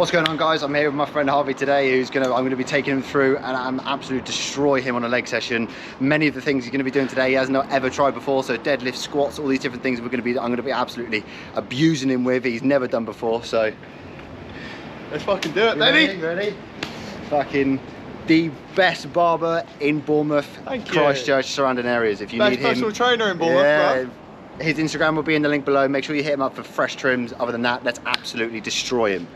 What's going on, guys? I'm here with my friend Harvey today, I'm going to be taking him through and I'm absolutely destroy him on a leg session. Many of the things he's going to be doing today he has not ever tried before, so deadlift, squats, all these different things I'm going to be absolutely abusing him with. He's never done before, so let's fucking do it, baby. Ready? Fucking the best barber in Bournemouth, Christchurch, surrounding areas. If you need him, personal trainer in Bournemouth, bro. His Instagram will be in the link below. Make sure you hit him up for fresh trims. Other than that, let's absolutely destroy him.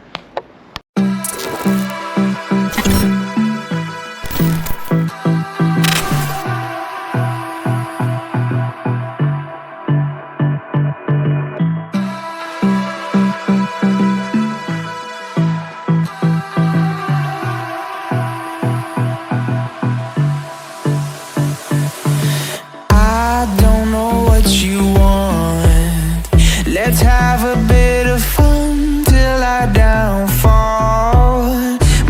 Let's have a bit of fun till I downfall.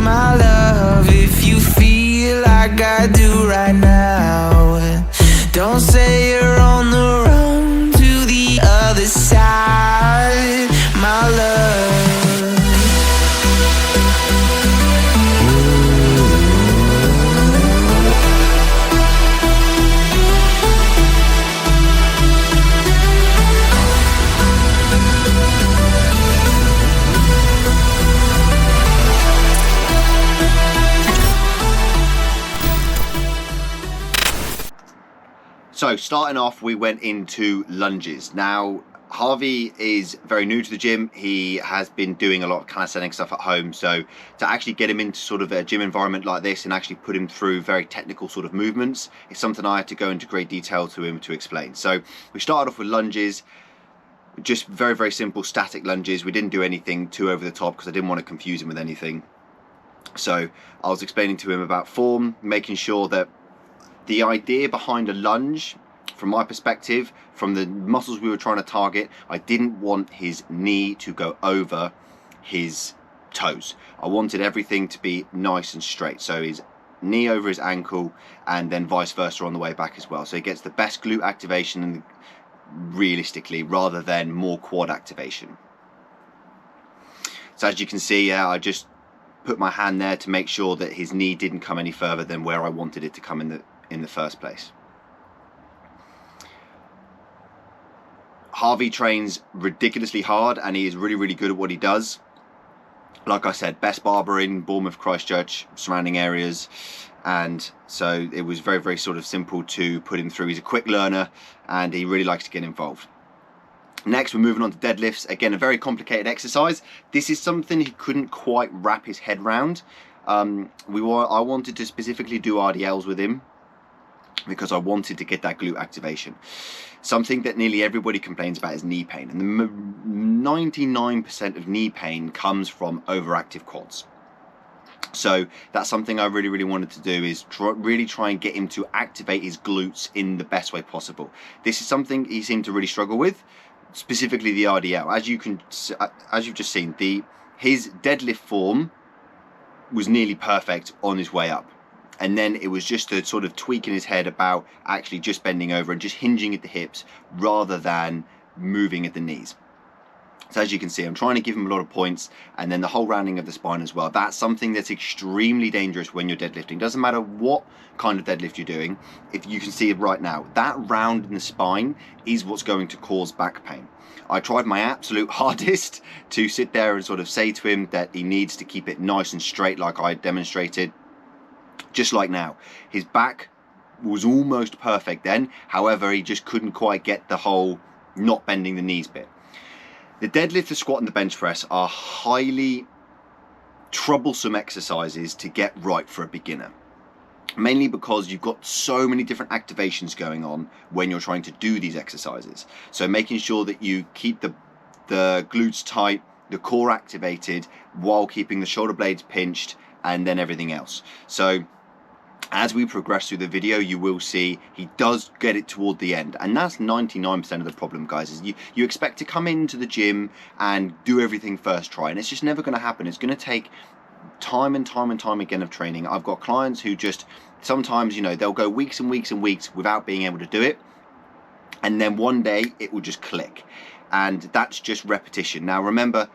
My love, if you feel like I do right now, don't say you're on the run to the other side, my love. So starting off, we went into lunges. Now, Harvey is very new to the gym. He has been doing a lot of calisthenics stuff at home. So to actually get him into sort of a gym environment like this and actually put him through very technical sort of movements is something I had to go into great detail to him to explain. So we started off with lunges, just very, very simple static lunges. We didn't do anything too over the top because I didn't want to confuse him with anything. So I was explaining to him about form, making sure that the idea behind a lunge, from my perspective, from the muscles we were trying to target, I didn't want his knee to go over his toes. I wanted everything to be nice and straight. So his knee over his ankle and then vice versa on the way back as well. So he gets the best glute activation realistically rather than more quad activation. So as you can see, I just put my hand there to make sure that his knee didn't come any further than where I wanted it to come in the first place. Harvey trains ridiculously hard and he is really, really good at what he does. Like I said, best barber in Bournemouth, Christchurch, surrounding areas, and so it was very, very sort of simple to put him through. He's a quick learner and he really likes to get involved. Next, we're moving on to deadlifts. Again, a very complicated exercise. This is something he couldn't quite wrap his head around. I wanted to specifically do RDLs with him because I wanted to get that glute activation. Something that nearly everybody complains about is knee pain, and 99% of knee pain comes from overactive quads. So that's something I really, really wanted to do, is really try and get him to activate his glutes in the best way possible. This is something he seemed to really struggle with, specifically the RDL. As you've just seen, his deadlift form was nearly perfect on his way up. And then it was just a sort of tweak in his head about actually just bending over and just hinging at the hips rather than moving at the knees. So as you can see, I'm trying to give him a lot of points, and then the whole rounding of the spine as well. That's something that's extremely dangerous when you're deadlifting. Doesn't matter what kind of deadlift you're doing. If you can see it right now, that round in the spine is what's going to cause back pain. I tried my absolute hardest to sit there and sort of say to him that he needs to keep it nice and straight like I demonstrated. Just like now, his back was almost perfect then. However, he just couldn't quite get the whole not bending the knees bit. The deadlift, the squat and the bench press are highly troublesome exercises to get right for a beginner. Mainly because you've got so many different activations going on when you're trying to do these exercises. So making sure that you keep the glutes tight, the core activated, while keeping the shoulder blades pinched, and then everything else. So as we progress through the video, you will see he does get it toward the end, and that's 99% of the problem, guys. Is you expect to come into the gym and do everything first try, and it's just never going to happen. It's going to take time and time and time again of training. I've got clients who just sometimes, you know, they'll go weeks and weeks and weeks without being able to do it, and then one day it will just click, and that's just repetition. Now remember,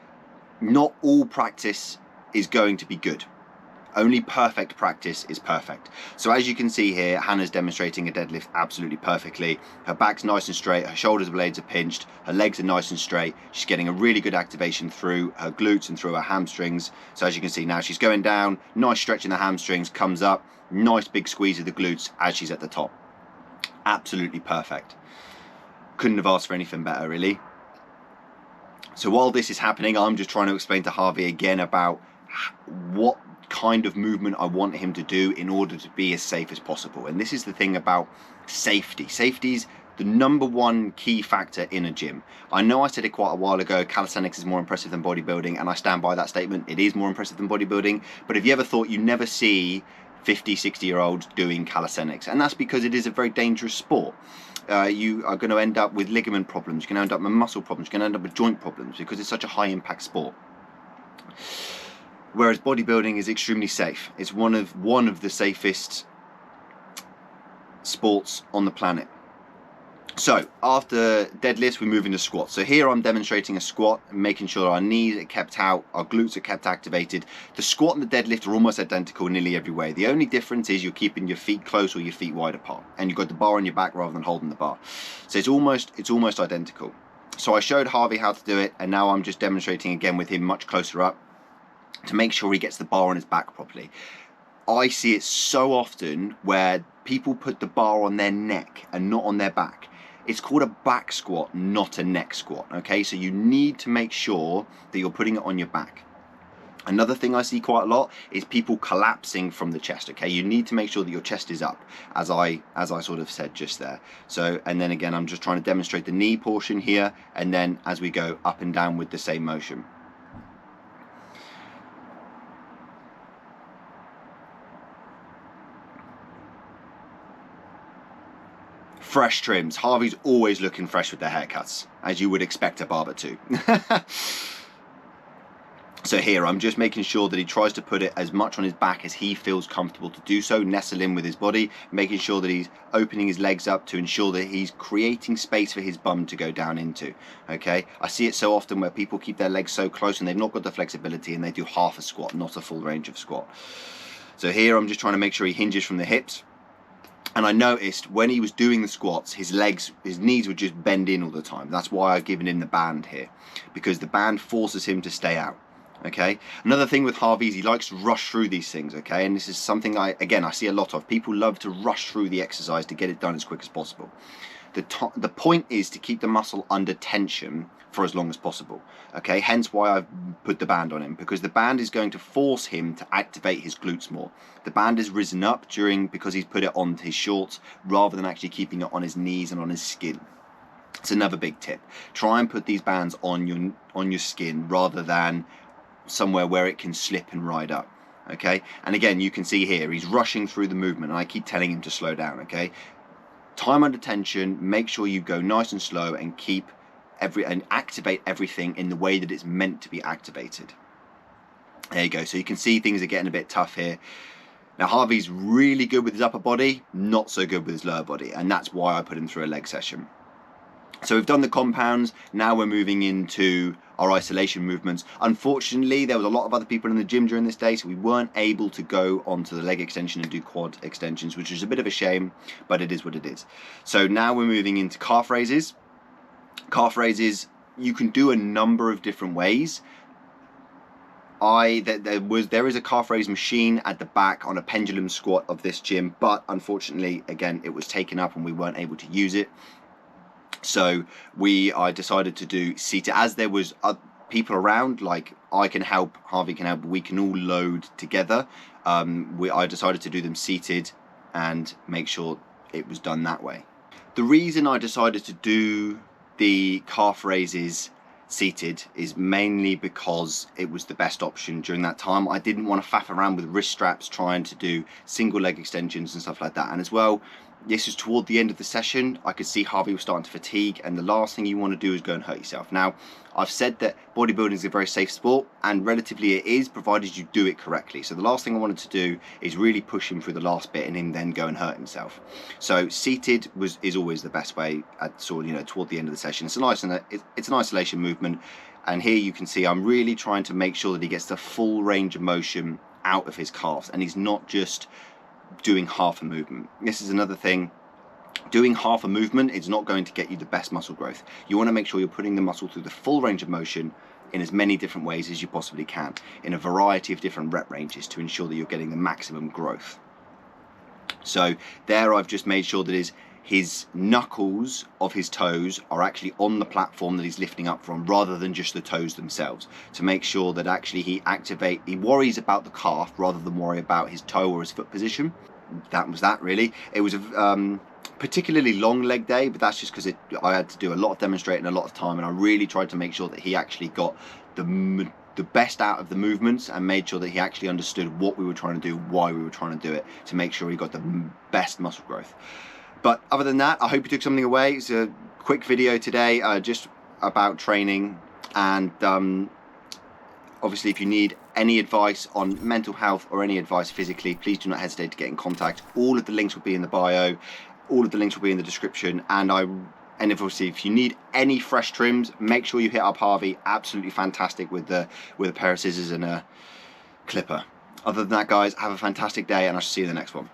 not all practice is going to be good. Only perfect practice is perfect. So as you can see here, Hannah's demonstrating a deadlift absolutely perfectly. Her back's nice and straight, her shoulder blades are pinched, her legs are nice and straight. She's getting a really good activation through her glutes and through her hamstrings. So as you can see now, she's going down, nice stretch in the hamstrings, comes up, nice big squeeze of the glutes as she's at the top. Absolutely perfect. Couldn't have asked for anything better, really. So while this is happening, I'm just trying to explain to Harvey again about what kind of movement I want him to do in order to be as safe as possible. And this is the thing about safety. Safety's the number one key factor in a gym. I know I said it quite a while ago, calisthenics is more impressive than bodybuilding, and I stand by that statement. It is more impressive than bodybuilding. But if you ever thought, you never see 50, 60-year-olds doing calisthenics, and that's because it is a very dangerous sport. You are going to end up with ligament problems, you're going to end up with muscle problems, you're going to end up with joint problems because it's such a high impact sport. Whereas bodybuilding is extremely safe. It's one of the safest sports on the planet. So after deadlifts, we move into squats. So here I'm demonstrating a squat, making sure our knees are kept out, our glutes are kept activated. The squat and the deadlift are almost identical in nearly every way. The only difference is you're keeping your feet close or your feet wide apart, and you've got the bar on your back rather than holding the bar. So it's almost identical. So I showed Harvey how to do it, and now I'm just demonstrating again with him much closer up to make sure he gets the bar on his back properly. I see it so often where people put the bar on their neck and not on their back. It's called a back squat, not a neck squat, okay? So you need to make sure that you're putting it on your back. Another thing I see quite a lot is people collapsing from the chest, okay? You need to make sure that your chest is up, as I sort of said just there. So, and then again, I'm just trying to demonstrate the knee portion here, and then as we go up and down with the same motion. Fresh trims. Harvey's always looking fresh with their haircuts, as you would expect a barber to. So here, I'm just making sure that he tries to put it as much on his back as he feels comfortable to do so, nestle in with his body, making sure that he's opening his legs up to ensure that he's creating space for his bum to go down into, okay? I see it so often where people keep their legs so close and they've not got the flexibility and they do half a squat, not a full range of squat. So here, I'm just trying to make sure he hinges from the hips. And I noticed when he was doing the squats, his knees would just bend in all the time. That's why I've given him the band here, because the band forces him to stay out, okay? Another thing with Harvey is he likes to rush through these things, okay? And this is something I see a lot of. People love to rush through the exercise to get it done as quick as possible. The point is to keep the muscle under tension for as long as possible, okay? Hence why I've put the band on him, because the band is going to force him to activate his glutes more. The band has risen up because he's put it on his shorts rather than actually keeping it on his knees and on his skin. It's another big tip. Try and put these bands on your skin rather than somewhere where it can slip and ride up, okay? And again, you can see here he's rushing through the movement, and I keep telling him to slow down, okay? Time under tension, make sure you go nice and slow and and activate everything in the way that it's meant to be activated. There you go. So you can see things are getting a bit tough here. Now Harvey's really good with his upper body, not so good with his lower body, and that's why I put him through a leg session. So we've done the compounds, now we're moving into our isolation movements. Unfortunately, there was a lot of other people in the gym during this day, so we weren't able to go onto the leg extension and do quad extensions, which is a bit of a shame, but it is what it is. So now we're moving into calf raises. Calf raises, you can do a number of different ways. There is a calf raise machine at the back on a pendulum squat of this gym, but unfortunately, again, it was taken up and we weren't able to use it. So I decided to do seated, as there was people around, like I can help, Harvey can help, we can all load together. I decided to do them seated and make sure it was done that way. The reason I decided to do the calf raises seated is mainly because it was the best option during that time. I didn't want to faff around with wrist straps trying to do single leg extensions and stuff like that. And as well, this is toward the end of the session. I could see Harvey was starting to fatigue, and the last thing you want to do is go and hurt yourself. Now, I've said that bodybuilding is a very safe sport, and relatively it is, provided you do it correctly. So the last thing I wanted to do is really push him through the last bit and him then go and hurt himself. So seated is always the best way at toward the end of the session. It's an isolation movement. And here you can see I'm really trying to make sure that he gets the full range of motion out of his calves, and he's not just doing half a movement. This is another thing. Doing half a movement is not going to get you the best muscle growth. You want to make sure you're putting the muscle through the full range of motion in as many different ways as you possibly can, in a variety of different rep ranges, to ensure that you're getting the maximum growth. So there I've just made sure that his knuckles of his toes are actually on the platform that he's lifting up from, rather than just the toes themselves, to make sure that actually he worries about the calf rather than worry about his toe or his foot position. That was that, really. It was a particularly long leg day, but that's just because I had to do a lot of demonstrating, a lot of time, and I really tried to make sure that he actually got the best out of the movements, and made sure that he actually understood what we were trying to do, why we were trying to do it, to make sure he got the best muscle growth. But other than that, I hope you took something away. It's a quick video today, just about training, and obviously if you need any advice on mental health or any advice physically, please do not hesitate to get in contact. All of the links will be in the bio, all of the links will be in the description, and obviously if you need any fresh trims, make sure you hit up Harvey. Absolutely fantastic with a pair of scissors and a clipper. Other than that, guys, have a fantastic day, and I shall see you in the next one.